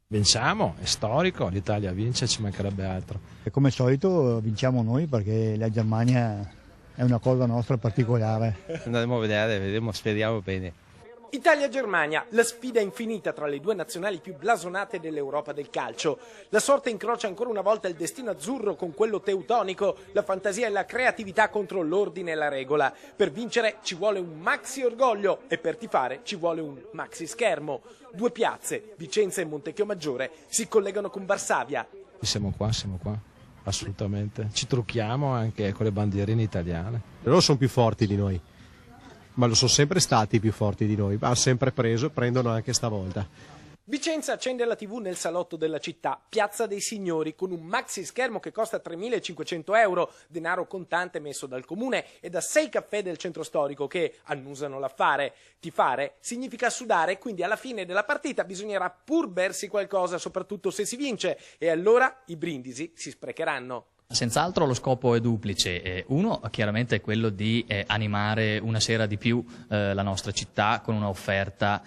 Vinciamo, è storico, l'Italia vince, ci mancherebbe altro. E come al solito vinciamo noi perché la Germania è una cosa nostra particolare. Andremo a vedere, vedremo, speriamo bene. Italia-Germania, la sfida infinita tra le due nazionali più blasonate dell'Europa del calcio. La sorte incrocia ancora una volta il destino azzurro con quello teutonico, la fantasia e la creatività contro l'ordine e la regola. Per vincere ci vuole un maxi orgoglio e per tifare ci vuole un maxi schermo. Due piazze, Vicenza e Montecchiomaggiore, si collegano con Varsavia. Siamo qua, assolutamente. Ci trucchiamo anche con le bandierine italiane. Loro sono più forti di noi. Ma lo sono sempre stati più forti di noi, ha sempre preso e prendono anche stavolta. Vicenza accende la TV nel salotto della città, Piazza dei Signori, con un maxi schermo che costa 3.500 euro, denaro contante messo dal comune e da 6 caffè del centro storico che annusano l'affare. Tifare significa sudare, quindi alla fine della partita bisognerà pur bersi qualcosa, soprattutto se si vince, e allora i brindisi si sprecheranno. Senz'altro lo scopo è duplice. Uno chiaramente è quello di animare una sera di più la nostra città con un'offerta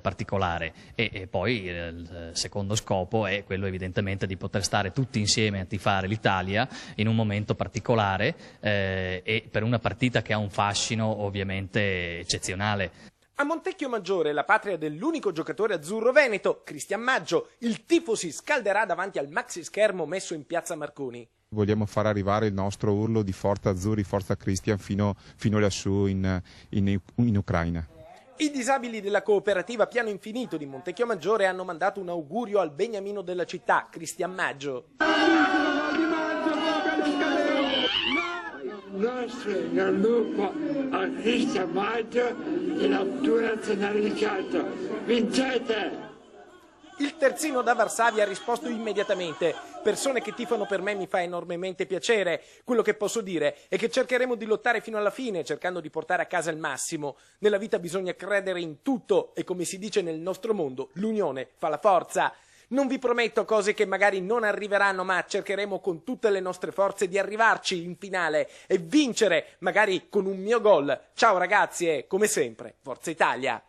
particolare e poi il secondo scopo è quello evidentemente di poter stare tutti insieme a tifare l'Italia in un momento particolare e per una partita che ha un fascino ovviamente eccezionale. A Montecchiomaggiore, la patria dell'unico giocatore azzurro veneto, Cristian Maggio, il tifo si scalderà davanti al maxi schermo messo in piazza Marconi. Vogliamo far arrivare il nostro urlo di Forza Azzurri, Forza Cristian fino lassù in Ucraina. I disabili della cooperativa Piano Infinito di Montecchiomaggiore hanno mandato un augurio al beniamino della città, Cristian Maggio. Nel lupo a Cristian Maggio e la tua nazionale di calcio. Vincete! Il terzino da Varsavia ha risposto immediatamente. Persone che tifano per me mi fa enormemente piacere. Quello che posso dire è che cercheremo di lottare fino alla fine, cercando di portare a casa il massimo. Nella vita bisogna credere in tutto e, come si dice nel nostro mondo, l'unione fa la forza. Non vi prometto cose che magari non arriveranno, ma cercheremo con tutte le nostre forze di arrivarci in finale e vincere, magari con un mio gol. Ciao ragazzi e, come sempre, Forza Italia!